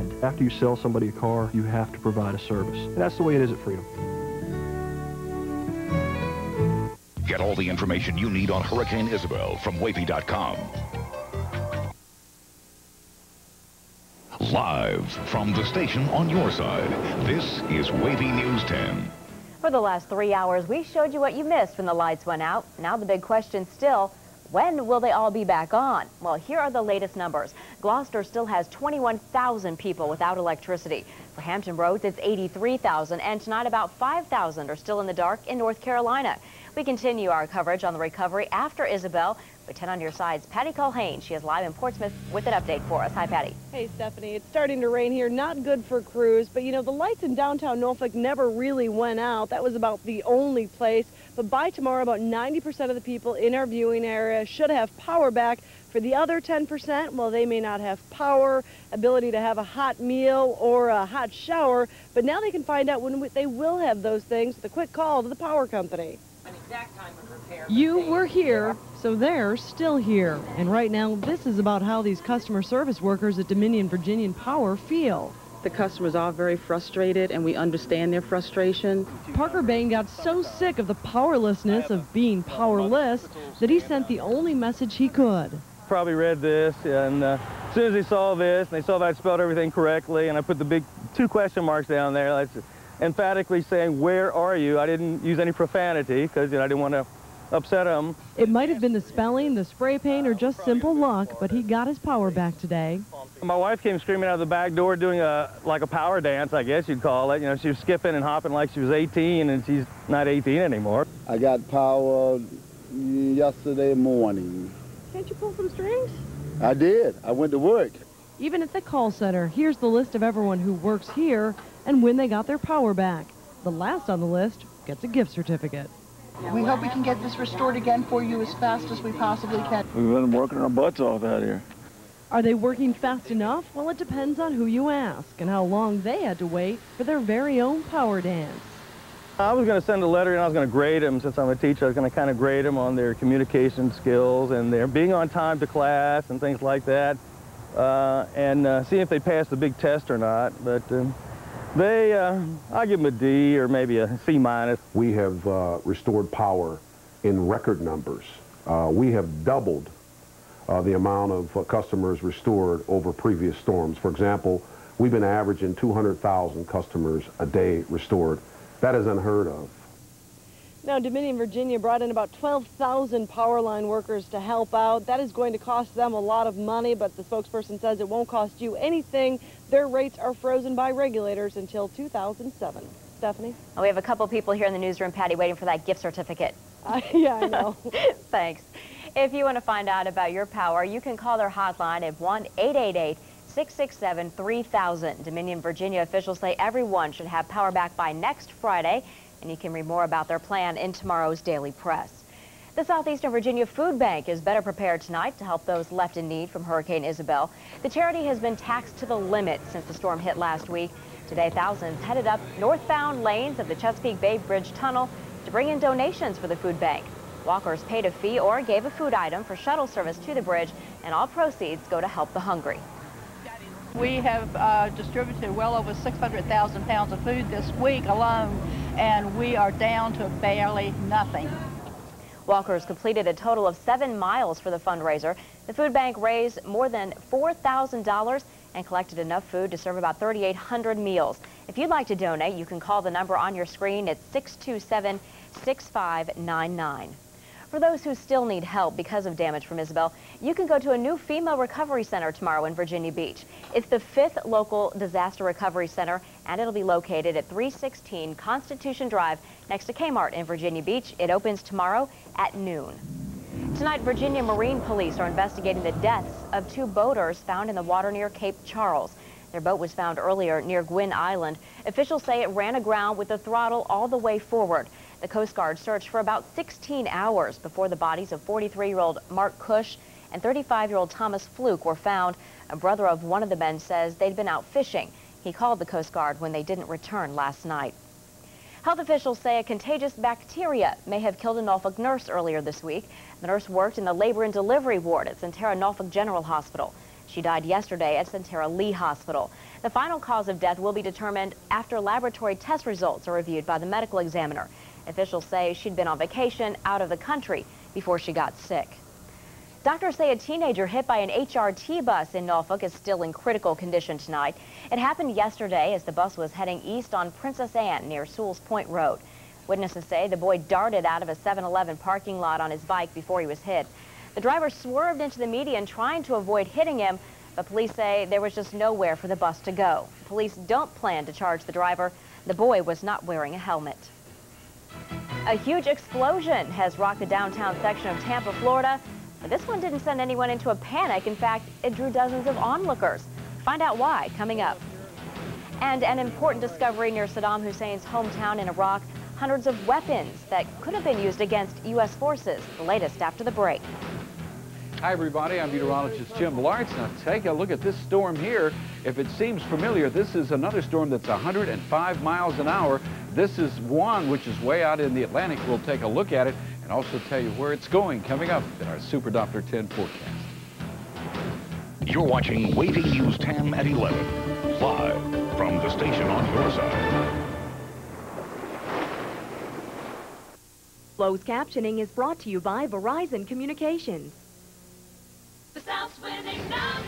mind. After you sell somebody a car, you have to provide a service. And that's the way it is at Freedom. Get all the information you need on Hurricane Isabel from WAVY.com. Live from the station on your side, this is WAVY News 10. For the last 3 hours, we showed you what you missed when the lights went out. Now the big question still, when will they all be back on? Well, here are the latest numbers. Gloucester still has 21,000 people without electricity. For Hampton Roads, it's 83,000, and tonight about 5,000 are still in the dark in North Carolina. We continue our coverage on the recovery after Isabel. With 10 on your sides, Patty Culhane. She is live in Portsmouth with an update for us. Hi, Patty. Hey, Stephanie. It's starting to rain here. Not good for crews, but you know, the lights in downtown Norfolk never really went out. That was about the only place. But by tomorrow, about 90% of the people in our viewing area should have power back. For the other 10%, well, they may not have power, ability to have a hot meal or a hot shower, but now they can find out when they will have those things with a quick call to the power company. An exact time of repair. You were here, so they're still here. And right now, this is about how these customer service workers at Dominion Virginian Power feel. The customers are very frustrated, and we understand their frustration. Parker Bain got so sick of the powerlessness of being powerless that he sent the only message he could. Probably read this, and as soon as they saw this, and they saw that I spelled everything correctly, and I put the big 2 question marks down there, that's emphatically saying, where are you? I didn't use any profanity because, you know, I didn't want to upset him. It might have been the spelling, the spray paint, or just simple luck, but he got his power back today. My wife came screaming out of the back door doing like a power dance, I guess you'd call it. You know, she was skipping and hopping like she was 18, and she's not 18 anymore. I got power yesterday morning. Can't you pull some strings? I did. I went to work. Even at the call center, here's the list of everyone who works here and when they got their power back. The last on the list gets a gift certificate. We hope we can get this restored again for you as fast as we possibly can. We've been working our butts off out here. Are they working fast enough? Well, it depends on who you ask and how long they had to wait for their very own power dance. I was going to send a letter, and I was going to grade them. Since I'm a teacher, I was going to kind of grade them on their communication skills and their being on time to class and things like that, and see if they passed the big test or not. But I'll give them a D or maybe a C minus. We have restored power in record numbers. We have doubled the amount of customers restored over previous storms. For example, we've been averaging 200,000 customers a day restored. That is unheard of. Now, Dominion Virginia brought in about 12,000 power line workers to help out. That is going to cost them a lot of money, but the spokesperson says it won't cost you anything. Their rates are frozen by regulators until 2007. Stephanie? We have a couple people here in the newsroom, Patty, waiting for that gift certificate. Yeah, I know. Thanks. If you want to find out about your power, you can call their hotline at 1-888-667-3000. Dominion Virginia officials say everyone should have power back by next Friday, and you can read more about their plan in tomorrow's Daily Press. The Southeastern Virginia Food Bank is better prepared tonight to help those left in need from Hurricane Isabel. The charity has been taxed to the limit since the storm hit last week. Today, thousands headed up northbound lanes of the Chesapeake Bay Bridge Tunnel to bring in donations for the food bank. Walkers paid a fee or gave a food item for shuttle service to the bridge, and all proceeds go to help the hungry. We have distributed well over 600,000 pounds of food this week alone, and we are down to barely nothing. Walkers completed a total of 7 miles for the fundraiser. The food bank raised more than $4,000 and collected enough food to serve about 3,800 meals. If you'd like to donate, you can call the number on your screen at 627-6599. For those who still need help because of damage from Isabel, you can go to a new FEMA recovery center tomorrow in Virginia Beach. It's the 5th local disaster recovery center, and it'll be located at 316 Constitution Drive next to Kmart in Virginia Beach. It opens tomorrow at noon. Tonight, Virginia Marine Police are investigating the deaths of 2 boaters found in the water near Cape Charles. Their boat was found earlier near Gwynn Island. Officials say it ran aground with the throttle all the way forward. The Coast Guard searched for about 16 hours before the bodies of 43-year-old Mark Cush and 35-year-old Thomas Fluke were found. A brother of one of the men says they'd been out fishing. He called the Coast Guard when they didn't return last night. Health officials say a contagious bacteria may have killed a Norfolk nurse earlier this week. The nurse worked in the labor and delivery ward at Centera Norfolk General Hospital. She died yesterday at Centera Lee Hospital. The final cause of death will be determined after laboratory test results are reviewed by the medical examiner. Officials say she'd been on vacation out of the country before she got sick. Doctors say a teenager hit by an HRT bus in Norfolk is still in critical condition tonight. It happened yesterday as the bus was heading east on Princess Anne near Sewell's Point Road. Witnesses say the boy darted out of a 7-Eleven parking lot on his bike before he was hit. The driver swerved into the median trying to avoid hitting him, but police say there was just nowhere for the bus to go. Police don't plan to charge the driver. The boy was not wearing a helmet. A huge explosion has rocked the downtown section of Tampa, Florida. But this one didn't send anyone into a panic. In fact, it drew dozens of onlookers. Find out why coming up. And an important discovery near Saddam Hussein's hometown in Iraq, hundreds of weapons that could have been used against U.S. forces. The latest after the break. Hi, everybody. I'm meteorologist Jim Lartz. Now, take a look at this storm here. If it seems familiar, this is another storm that's 105 miles an hour. This is one which is way out in the Atlantic. We'll take a look at it and also tell you where it's going coming up in our Super Doppler 10 forecast. You're watching WAVY News 10 at 11, live from the station on your side. Closed captioning is brought to you by Verizon Communications. The South's winning numbers.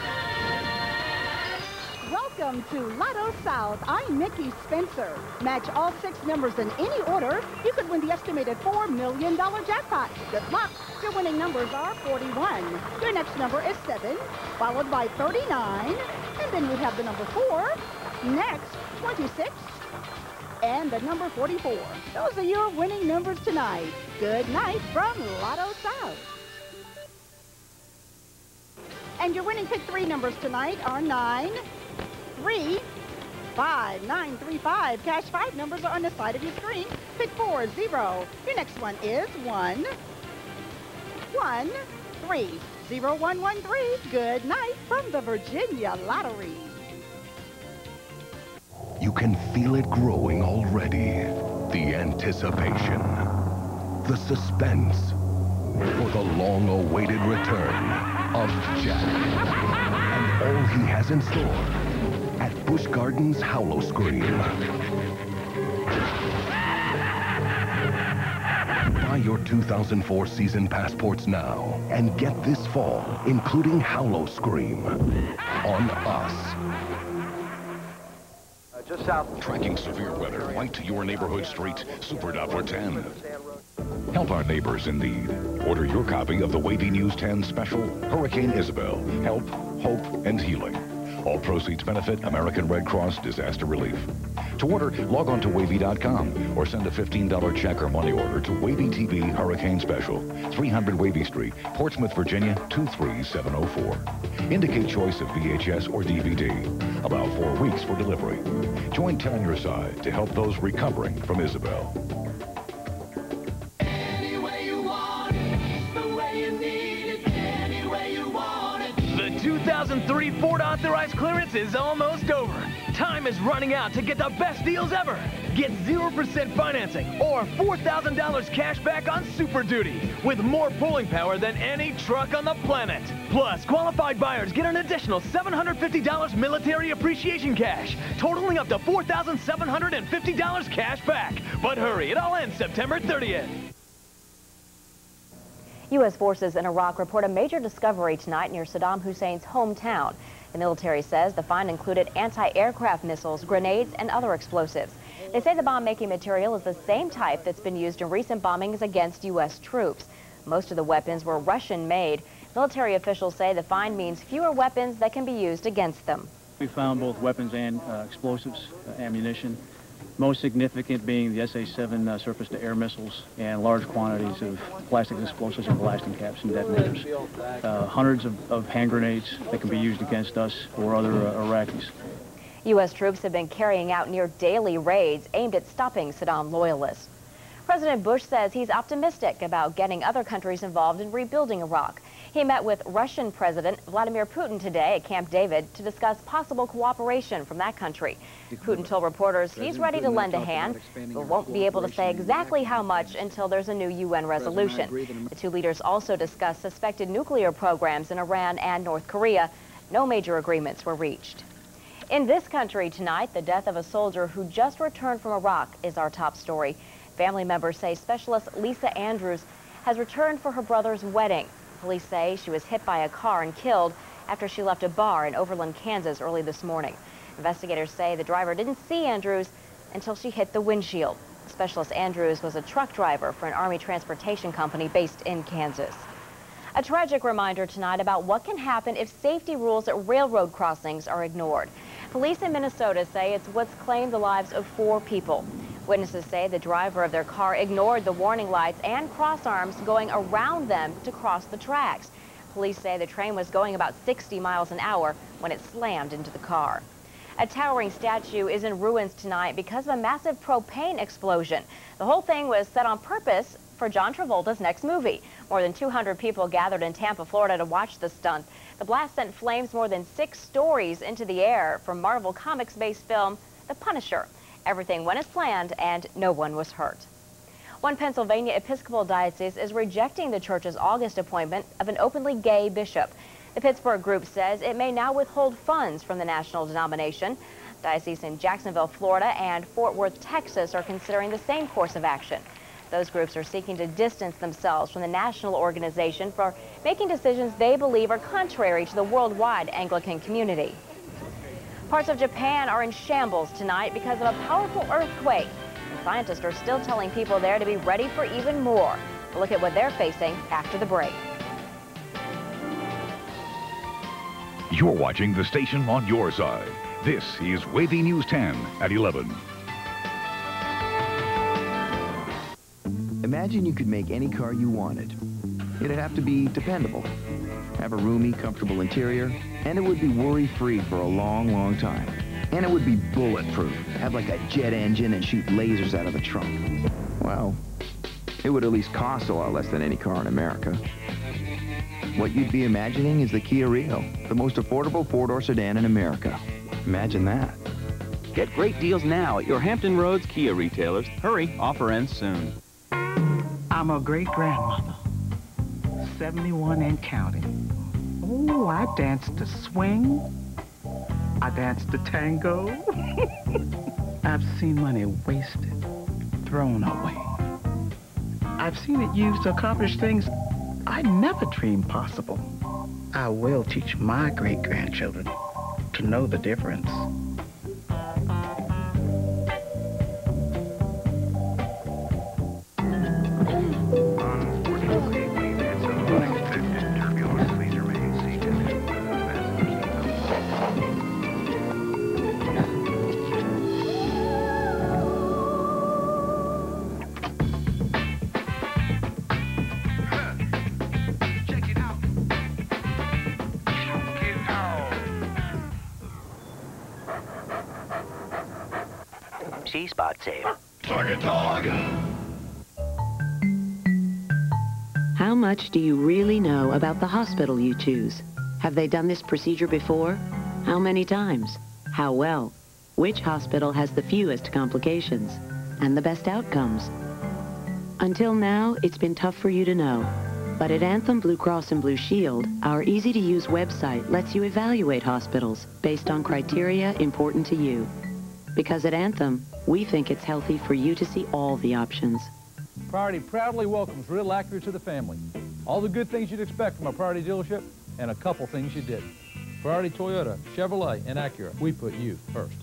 Welcome to Lotto South. I'm Mickey Spencer. Match all 6 numbers in any order. You could win the estimated $4 million jackpot. Good luck. Your winning numbers are 41. Your next number is 7, followed by 39. And then we have the number 4. Next, 26. And the number 44. Those are your winning numbers tonight. Good night from Lotto South. And your winning pick 3 numbers tonight are 9, 3, 5, 9, 3, 5. Cash 5 numbers are on the side of your screen. Pick 4, 0. Your next one is 1, 1, 3, 0, 1, 1, 3. Good night from the Virginia Lottery. You can feel it growing already. The anticipation, the suspense for the long-awaited return of Jack and all he has in store at Busch Gardens Howl-O-Scream. Buy your 2004 season passports now and get this fall, including Howl-O-Scream on us. Just south. Tracking severe weather right to your neighborhood street. Super Doppler 10. Help our neighbors in need. Order your copy of the WAVY News 10 special, Hurricane Isabel. Help, hope, and healing. All proceeds benefit American Red Cross Disaster Relief. To order, log on to WAVY.com or send a $15 check or money order to WAVY TV Hurricane Special, 300 WAVY Street, Portsmouth, Virginia, 23704. Indicate choice of VHS or DVD. About 4 weeks for delivery. Join 10 on your side to help those recovering from Isabel. Any way you want it, the way you need it, any way you want it. The 2003 Ford authorized clearance is almost over. Time is running out to get the best deals ever. Get 0% financing or $4,000 cash back on Super Duty with more pulling power than any truck on the planet. Plus, qualified buyers get an additional $750 military appreciation cash, totaling up to $4,750 cash back. But hurry, it all ends September 30th. U.S. forces in Iraq report a major discovery tonight near Saddam Hussein's hometown. The military says the find included anti-aircraft missiles, grenades, and other explosives. They say the bomb-making material is the same type that's been used in recent bombings against U.S. troops. Most of the weapons were Russian-made. Military officials say the find means fewer weapons that can be used against them. We found both weapons and explosives, ammunition, most significant being the SA-7 surface-to-air missiles and large quantities of plastic explosives and blasting caps and detonators. Hundreds of hand grenades that can be used against us or other Iraqis. U.S. troops have been carrying out near daily raids aimed at stopping Saddam loyalists. President Bush says he's optimistic about getting other countries involved in rebuilding Iraq. He met with Russian President Vladimir Putin today at Camp David to discuss possible cooperation from that country. Putin told reporters he's ready to lend a hand, but won't be able to say exactly how much until there's a new UN resolution. The two leaders also discussed suspected nuclear programs in Iran and North Korea. No major agreements were reached. In this country tonight, the death of a soldier who just returned from Iraq is our top story. Family members say specialist Lisa Andrews has returned for her brother's wedding. Police say she was hit by a car and killed after she left a bar in Overland, Kansas early this morning. Investigators say the driver didn't see Andrews until she hit the windshield. Specialist Andrews was a truck driver for an Army transportation company based in Kansas. A tragic reminder tonight about what can happen if safety rules at railroad crossings are ignored. Police in Minnesota say it's what's claimed the lives of 4 people. Witnesses say the driver of their car ignored the warning lights and cross arms going around them to cross the tracks. Police say the train was going about 60 miles an hour when it slammed into the car. A towering statue is in ruins tonight because of a massive propane explosion. The whole thing was set on purpose for John Travolta's next movie. More than 200 people gathered in Tampa, Florida to watch the stunt. The blast sent flames more than 6 stories into the air from Marvel Comics-based film The Punisher. Everything went as planned and no one was hurt. One Pennsylvania Episcopal diocese is rejecting the church's August appointment of an openly gay bishop. The Pittsburgh group says it may now withhold funds from the national denomination. Dioceses in Jacksonville, Florida and Fort Worth, Texas are considering the same course of action. Those groups are seeking to distance themselves from the national organization for making decisions they believe are contrary to the worldwide Anglican community. Parts of Japan are in shambles tonight because of a powerful earthquake. And scientists are still telling people there to be ready for even more. We'll look at what they're facing after the break. You're watching the station on your side. This is WAVY News 10 at 11. Imagine you could make any car you wanted. It'd have to be dependable, have a roomy, comfortable interior, and it would be worry-free for a long, long time. And it would be bulletproof, have like a jet engine and shoot lasers out of the trunk. Well, it would at least cost a lot less than any car in America. What you'd be imagining is the Kia Rio, the most affordable four-door sedan in America. Imagine that. Get great deals now at your Hampton Roads Kia retailers. Hurry, offer ends soon. I'm a great-grandmother, 71 and counting. Oh, I danced the swing. I danced the tango. I've seen money wasted, thrown away. I've seen it used to accomplish things I never dreamed possible. I will teach my great-grandchildren to know the difference. Spot save. Target dog. How much do you really know about the hospital you choose? Have they done this procedure before? How many times? How well? Which hospital has the fewest complications and the best outcomes? Until now, it's been tough for you to know. But at Anthem Blue Cross and Blue Shield, our easy-to-use website lets you evaluate hospitals based on criteria important to you. Because at Anthem, we think it's healthy for you to see all the options. Priority proudly welcomes Real Acura to the family. All the good things you'd expect from a Priority dealership, and a couple things you didn't. Priority Toyota, Chevrolet, and Acura, we put you first.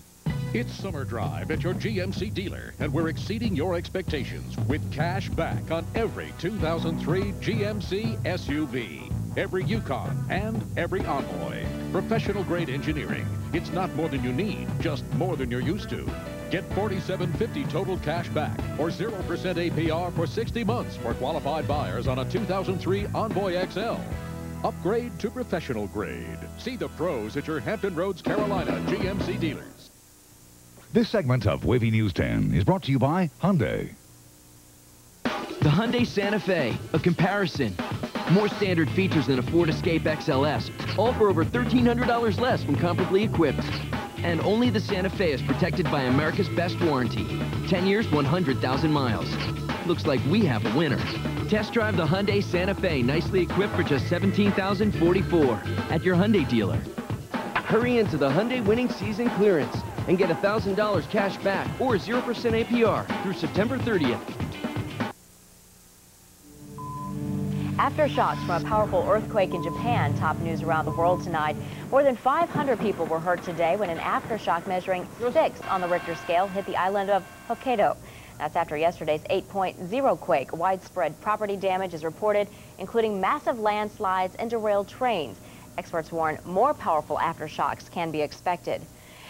It's Summer Drive at your GMC dealer, and we're exceeding your expectations with cash back on every 2003 GMC SUV, every Yukon, and every Envoy. Professional-grade engineering. It's not more than you need, just more than you're used to. Get $47.50 total cash back or 0% APR for 60 months for qualified buyers on a 2003 Envoy XL. Upgrade to professional grade. See the pros at your Hampton Roads, Carolina GMC dealers. This segment of WAVY News 10 is brought to you by Hyundai. The Hyundai Santa Fe, a comparison. More standard features than a Ford Escape XLS, all for over $1,300 less when comparably equipped. And only the Santa Fe is protected by America's best warranty. 10 years, 100,000 miles. Looks like we have a winner. Test drive the Hyundai Santa Fe, nicely equipped for just $17,044 at your Hyundai dealer. Hurry into the Hyundai winning season clearance and get $1,000 cash back or 0% APR through September 30th. Aftershocks from a powerful earthquake in Japan top news around the world tonight. More than 500 people were hurt today when an aftershock measuring 6 on the Richter scale hit the island of Hokkaido. That's after yesterday's 8.0 quake. Widespread property damage is reported, including massive landslides and derailed trains. Experts warn more powerful aftershocks can be expected.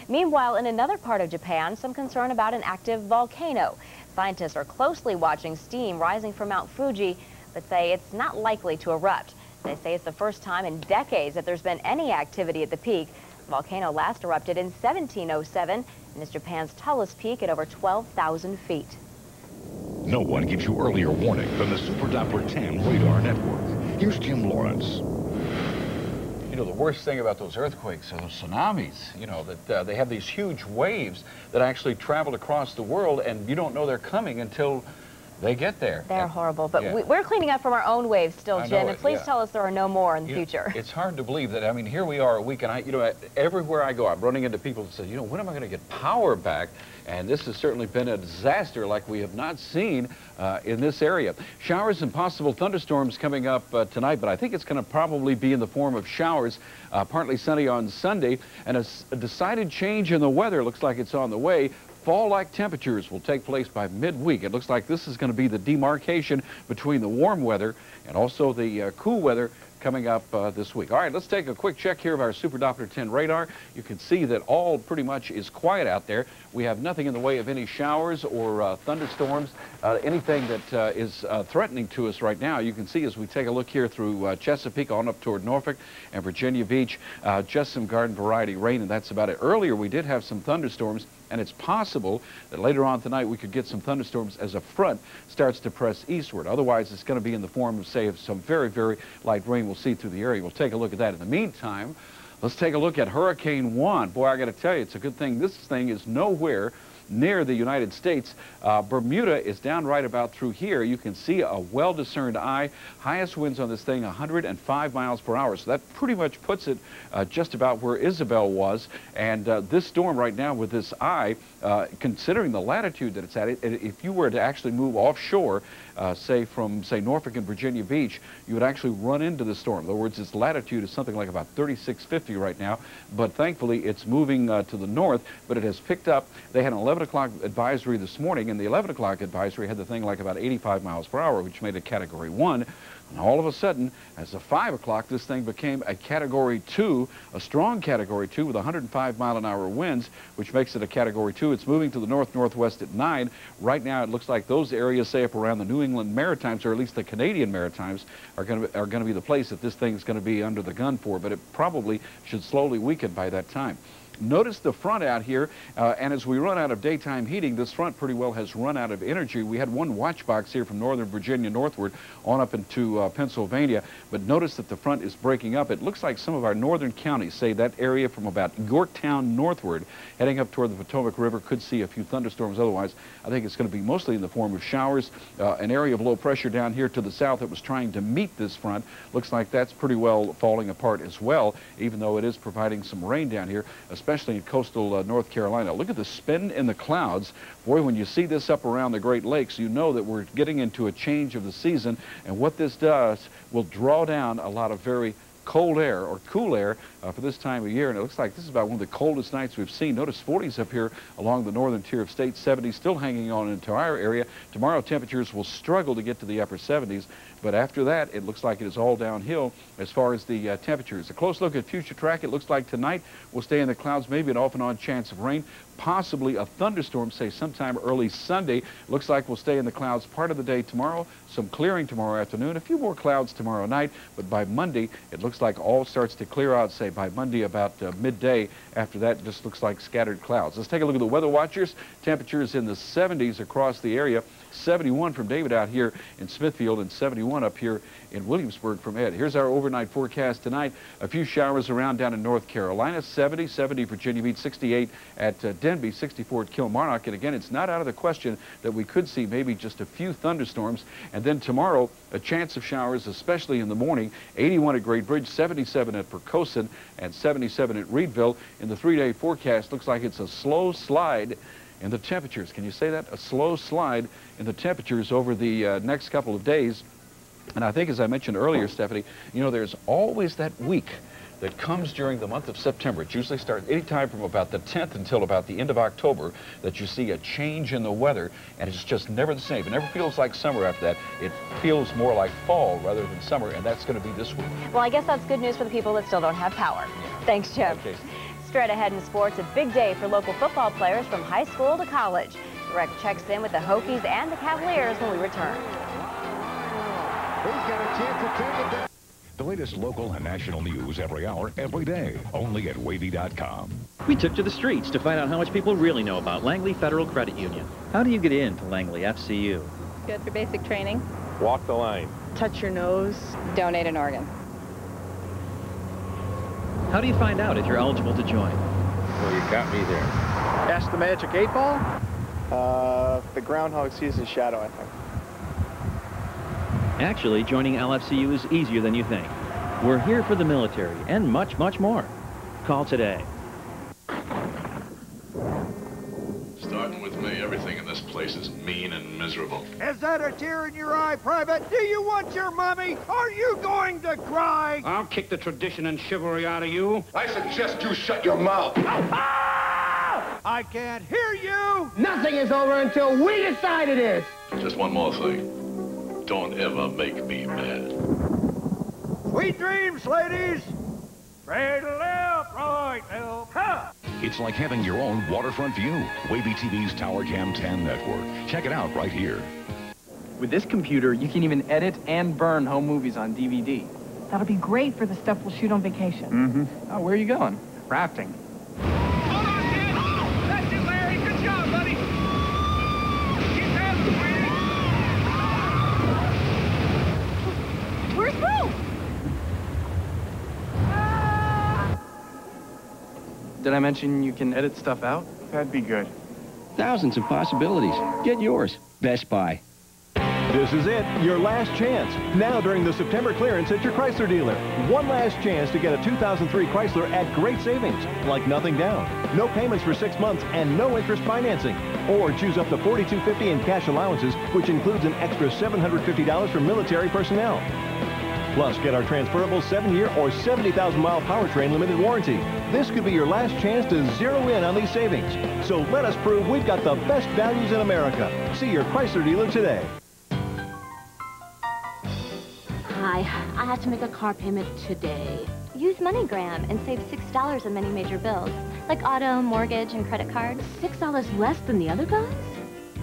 Meanwhile, in another part of Japan, some concern about an active volcano. Scientists are closely watching steam rising from Mount Fuji, but say it's not likely to erupt. They say it's the first time in decades that there's been any activity at the peak. The volcano last erupted in 1707 and is Japan's tallest peak at over 12,000 feet. No one gives you earlier warning than the Super Doppler 10 radar network. Here's Jim Lawrence. You know, the worst thing about those earthquakes are those tsunamis, you know, that they have these huge waves that actually travel across the world, and you don't know they're coming until they get there. They're horrible, but we're cleaning up from our own waves still, Jim, and please tell us there are no more in the future. It's hard to believe that. I mean, here we are a week, and you know, everywhere I go, I'm running into people that say, you know, when am I going to get power back? And this has certainly been a disaster like we have not seen in this area. Showers and possible thunderstorms coming up tonight, but I think it's going to probably be in the form of showers, partly sunny on Sunday, and a decided change in the weather looks like it's on the way. Fall-like temperatures will take place by midweek. It looks like this is going to be the demarcation between the warm weather and also the cool weather coming up this week. All right, let's take a quick check here of our Super Doppler 10 radar. You can see that all pretty much is quiet out there. We have nothing in the way of any showers or thunderstorms, anything that is threatening to us right now. You can see as we take a look here through Chesapeake on up toward Norfolk and Virginia Beach, just some garden variety rain, and that's about it. Earlier we did have some thunderstorms, and it's possible that later on tonight we could get some thunderstorms as a front starts to press eastward. Otherwise, it's going to be in the form of, say, of some very, very light rain we'll see through the area. We'll take a look at that. In the meantime, let's take a look at Hurricane Juan. Boy, I got to tell you, it's a good thing this thing is nowhere near the United States. Bermuda is down right about through here. You can see a well-discerned eye. Highest winds on this thing, 105 miles per hour. So that pretty much puts it just about where Isabel was. And this storm right now with this eye, considering the latitude that it's at, if you were to actually move offshore, say from, say, Norfolk and Virginia Beach, you would actually run into the storm. In other words, its latitude is something like about 3650 right now, but thankfully it's moving to the north, but it has picked up. They had an 11 o'clock advisory this morning, and the 11 o'clock advisory had the thing like about 85 miles per hour, which made it Category 1. And all of a sudden, as of 5 o'clock, this thing became a Category 2, a strong Category 2 with 105-mile-an-hour winds, which makes it a Category 2. It's moving to the north-northwest at 9. Right now, it looks like those areas, say up around the New England Maritimes, or at least the Canadian Maritimes, are going to be the place that this thing's going to be under the gun for. But it probably should slowly weaken by that time. Notice the front out here, and as we run out of daytime heating, this front pretty well has run out of energy. We had one watch box here from northern Virginia northward on up into Pennsylvania, but notice that the front is breaking up. It looks like some of our northern counties, say that area from about Yorktown northward, heading up toward the Potomac River, could see a few thunderstorms. Otherwise, I think it's going to be mostly in the form of showers. An area of low pressure down here to the south that was trying to meet this front, looks like that's pretty well falling apart as well, even though it is providing some rain down here, especially in coastal North Carolina. Look at the spin in the clouds. Boy, when you see this up around the Great Lakes, you know that we're getting into a change of the season, and what this does will draw down a lot of very cold air or cool air for this time of year, and it looks like this is about one of the coldest nights we've seen. Notice 40s up here along the northern tier of states, 70s still hanging on into our area. Tomorrow temperatures will struggle to get to the upper 70s, but after that it looks like it is all downhill as far as the temperatures. A close look at future track. It looks like tonight we'll stay in the clouds, maybe an off and on chance of rain, possibly a thunderstorm, say sometime early Sunday. Looks like we'll stay in the clouds part of the day tomorrow, some clearing tomorrow afternoon, a few more clouds tomorrow night, but by Monday it looks like all starts to clear out, say by Monday about midday. After that, it just looks like scattered clouds. Let's take a look at the weather watchers. Temperatures in the 70s across the area. 71 from David out here in Smithfield and 71 up here in Williamsburg from Ed. Here's our overnight forecast tonight. A few showers around down in North Carolina, 70 Virginia Beach, 68 at Denby, 64 at Kilmarnock. And again, it's not out of the question that we could see maybe just a few thunderstorms. And then tomorrow, a chance of showers, especially in the morning, 81 at Great Bridge. Ridge, 77 at Percosin, and 77 at Reedville. In the 3-day forecast, looks like it's a slow slide in the temperatures. Can you say that? A slow slide in the temperatures over the next couple of days. And I think, as I mentioned earlier, Stephanie, you know, there's always that week that comes during the month of September. It usually starts anytime from about the 10th until about the end of October that you see a change in the weather, and it's just never the same. It never feels like summer after that. It feels more like fall rather than summer, and that's going to be this week. Well, I guess that's good news for the people that still don't have power. Thanks, Jim. Okay. Straight ahead in sports, a big day for local football players from high school to college. Direct checks in with the Hokies and the Cavaliers when we return. Who's got a chance to turn it down? The latest local and national news every hour, every day, only at WAVY.com. We took to the streets to find out how much people really know about Langley Federal Credit Union. How do you get into Langley FCU? Go through basic training. Walk the line. Touch your nose. Donate an organ. How do you find out if you're eligible to join? Well, you got me there. Ask the magic 8-ball? The groundhog sees his shadow, I think. Actually, joining LFCU is easier than you think. We're here for the military and much, much more. Call today. Starting with me, everything in this place is mean and miserable. Is that a tear in your eye, Private? Do you want your mommy? Are you going to cry? I'll kick the tradition and chivalry out of you. I suggest you shut your mouth. I can't hear you! Nothing is over until we decide it is! Just one more thing. Don't ever make me mad. Sweet dreams, ladies! Straight left, right left, ha! It's like having your own waterfront view. WAVY TV's Tower Cam 10 network. Check it out right here. With this computer, you can even edit and burn home movies on DVD. That'll be great for the stuff we'll shoot on vacation. Mm-hmm. Oh, where are you going? Rafting. That's it, Larry! Good job, buddy! Keep that, sweetie! Where's Boo? Did I mention you can edit stuff out? That'd be good. Thousands of possibilities. Get yours. Best Buy. This is it, your last chance. Now during the September clearance at your Chrysler dealer. One last chance to get a 2003 Chrysler at great savings, like nothing down, no payments for 6 months, and no interest financing. Or choose up to $4,250 in cash allowances, which includes an extra $750 for military personnel. Plus, get our transferable 7-year or 70,000-mile powertrain limited warranty. This could be your last chance to zero in on these savings. So let us prove we've got the best values in America. See your Chrysler dealer today. Hi, I have to make a car payment today. Use MoneyGram and save $6 on many major bills, like auto, mortgage, and credit cards. $6 less than the other guys?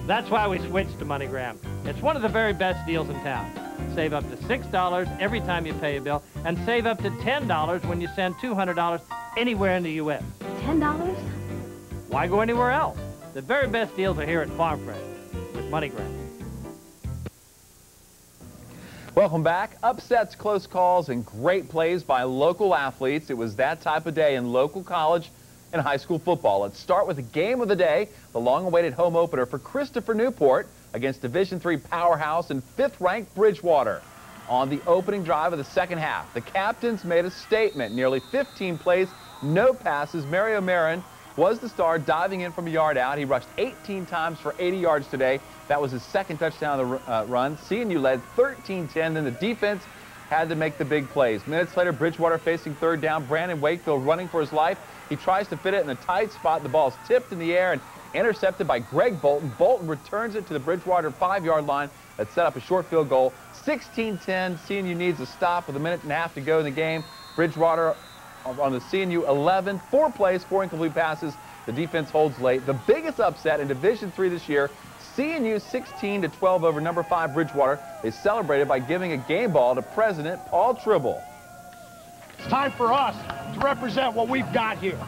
That's why we switched to MoneyGram. It's one of the very best deals in town. Save up to $6 every time you pay a bill, and save up to $10 when you send $200 anywhere in the U.S. $10? Why go anywhere else? The very best deals are here at Farm Fresh with MoneyGram. Welcome back. Upsets, close calls, and great plays by local athletes. It was that type of day in local college and high school football. Let's start with the game of the day, the long-awaited home opener for Christopher Newport against Division III powerhouse and 5th-ranked Bridgewater. On the opening drive of the second half, the captains made a statement. Nearly 15 plays, no passes. Mario Marin was the star, diving in from a yard out. He rushed 18 times for 80 yards today. That was his second touchdown of the run. CNU led 13-10. Then the defense had to make the big plays. Minutes later, Bridgewater facing third down. Brandon Wakefield running for his life. He tries to fit it in a tight spot. The ball is tipped in the air and intercepted by Greg Bolton. Bolton returns it to the Bridgewater 5-yard line that set up a short field goal. 16-10. CNU needs a stop with a minute and a half to go in the game. Bridgewater on the CNU 11, 4 plays, 4 incomplete passes. The defense holds late. The biggest upset in Division III this year, CNU 16-12 over number 5 Bridgewater. They celebrated by giving a game ball to President Paul Tribble. It's time for us to represent what we've got here.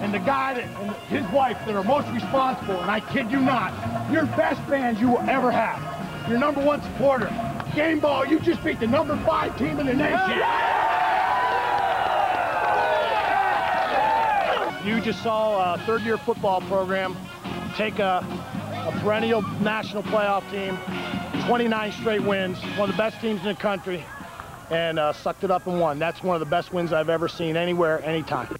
And the guy and his wife that are most responsible, and I kid you not, your best fans you will ever have. Your number 1 supporter. Game ball, you just beat the number 5 team in the nation. You just saw a third-year football program take a perennial national playoff team, 29 straight wins, one of the best teams in the country, and sucked it up and won. That's one of the best wins I've ever seen anywhere, anytime.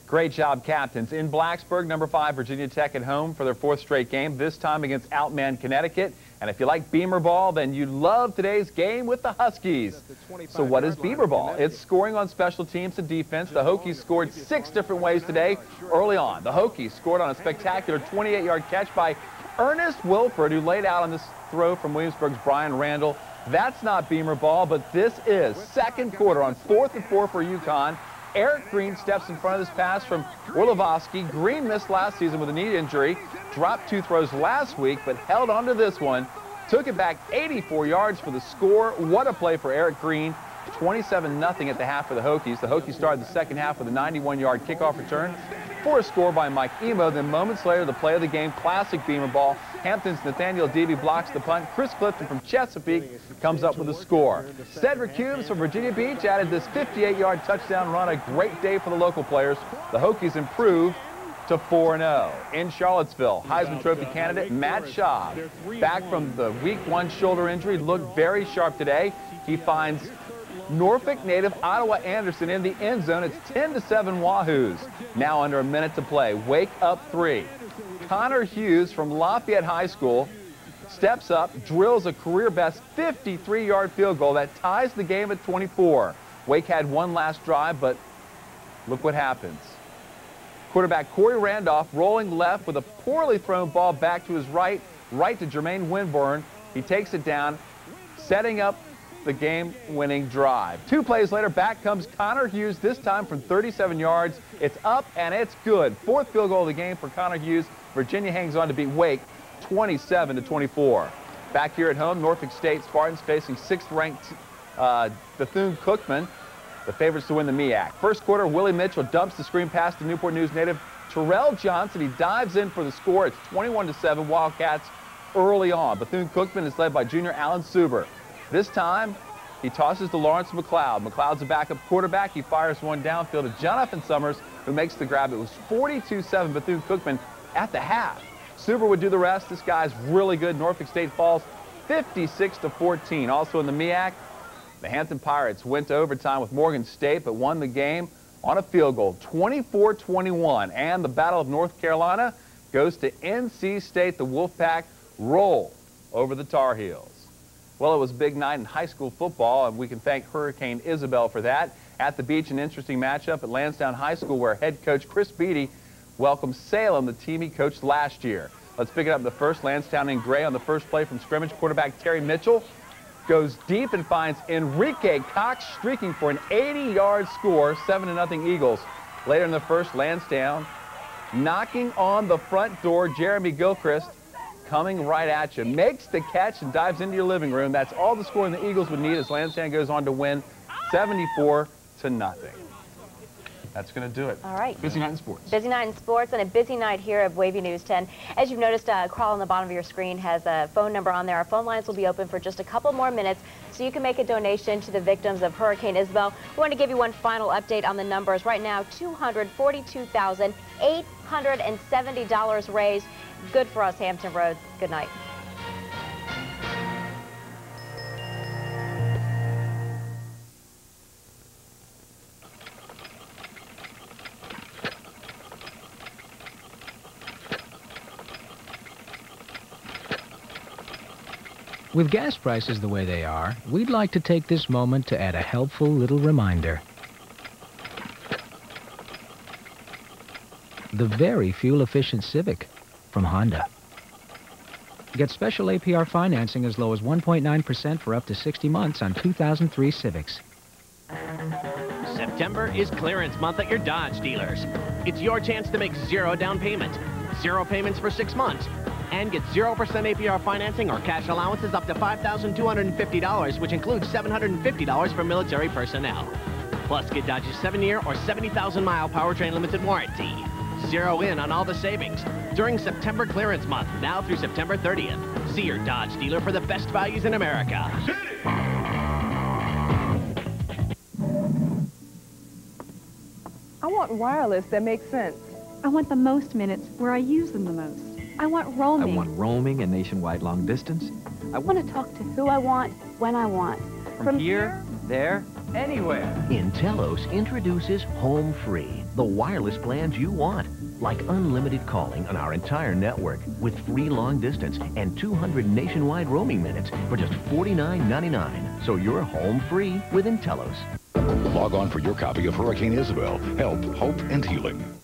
Great job, captains. In Blacksburg, number 5, Virginia Tech at home for their 4th straight game, this time against Outman, Connecticut. And if you like Beamer ball, then you love today's game with the Huskies. So what is Beamer ball? It's scoring on special teams and defense. The Hokies scored 6 different ways today early on. The Hokies scored on a spectacular 28-yard catch by Ernest Wilford, who laid out on this throw from Williamsburg's Brian Randall. That's not Beamer ball, but this is. Second quarter on 4th and 4 for UConn. Eric Green steps in front of this pass from Orlovsky. Green missed last season with a knee injury, dropped 2 throws last week, but held on to this one. Took it back 84 yards for the score. What a play for Eric Green. 27-0 at the half for the Hokies. The Hokies started the second half with a 91-yard kickoff return for a score by Mike Emo. Then moments later, the play of the game, classic Beamer ball. Hampton's Nathaniel Deavy blocks the punt. Chris Clifton from Chesapeake comes up with a score. Cedric Hughes from Virginia Beach added this 58-yard touchdown run. A great day for the local players. The Hokies improved to 4-0. In Charlottesville, Heisman Trophy candidate Matt Schaub, back from the Week 1 shoulder injury, looked very sharp today. He finds Norfolk native Ottawa Anderson in the end zone. It's 10-7 Wahoos. Now under a minute to play. Wake up 3. Connor Hughes from Lafayette High School steps up, drills a career-best 53-yard field goal that ties the game at 24. Wake had one last drive, but look what happens. Quarterback Corey Randolph rolling left with a poorly thrown ball back to his right to Jermaine Winburn. He takes it down, setting up the game-winning drive. 2 plays later, back comes Connor Hughes, this time from 37 yards. It's up and it's good. 4th field goal of the game for Connor Hughes. Virginia hangs on to beat Wake 27-24. Back here at home, Norfolk State Spartans facing 6th-ranked Bethune-Cookman, the favorites to win the MEAC. First quarter, Willie Mitchell dumps the screen pass to Newport News native Terrell Johnson. He dives in for the score. It's 21-7 Wildcats early on. Bethune-Cookman is led by junior Alan Suber. This time, he tosses to Lawrence McLeod. McLeod's a backup quarterback. He fires one downfield to Jonathan Summers, who makes the grab. It was 42-7 Bethune-Cookman at the half. Suber would do the rest. This guy's really good. Norfolk State falls 56-14. Also in the MEAC, the Hampton Pirates went to overtime with Morgan State, but won the game on a field goal, 24-21. And the Battle of North Carolina goes to NC State. The Wolfpack roll over the Tar Heels. Well, it was a big night in high school football, and we can thank Hurricane Isabel for that. At the beach, an interesting matchup at Lansdowne High School where head coach Chris Beatty welcomed Salem, the team he coached last year. Let's pick it up the first. Lansdowne in gray on the first play from scrimmage. Quarterback Terry Mitchell goes deep and finds Enrique Cox streaking for an 80-yard score, 7-0 Eagles. Later in the first, Lansdowne knocking on the front door. Jeremy Gilchrist coming right at you, makes the catch and dives into your living room. That's all the scoring the Eagles would need as Lansdowne goes on to win 74-0. That's going to do it. All right. Busy night in sports. Busy night in sports and a busy night here at WAVY News 10. As you've noticed, crawl on the bottom of your screen has a phone number on there. Our phone lines will be open for just a couple more minutes so you can make a donation to the victims of Hurricane Isabel. We want to give you one final update on the numbers. Right now, $242,870 raised. Good for us, Hampton Roads. Good night. With gas prices the way they are, we'd like to take this moment to add a helpful little reminder. The very fuel-efficient Civic from Honda. Get special APR financing as low as 1.9% for up to 60 months on 2003 Civics. September is clearance month at your Dodge dealers. It's your chance to make 0 down payment, 0 payments for 6 months, and get 0% APR financing or cash allowances up to $5,250, which includes $750 for military personnel. Plus, get Dodge's 7-year or 70,000-mile powertrain limited warranty. 0 in on all the savings during September clearance month, now through September 30th. See your Dodge dealer for the best values in America. I want wireless that makes sense. I want the most minutes where I use them the most. I want roaming. I want roaming and nationwide long distance. I want to talk to who I want, when I want. From here there, anywhere. Intelos introduces Home Free, the wireless plans you want. Like unlimited calling on our entire network with free long distance and 200 nationwide roaming minutes for just $49.99. So you're home free with Intelos. Log on for your copy of Hurricane Isabel, Help, Hope, and Healing.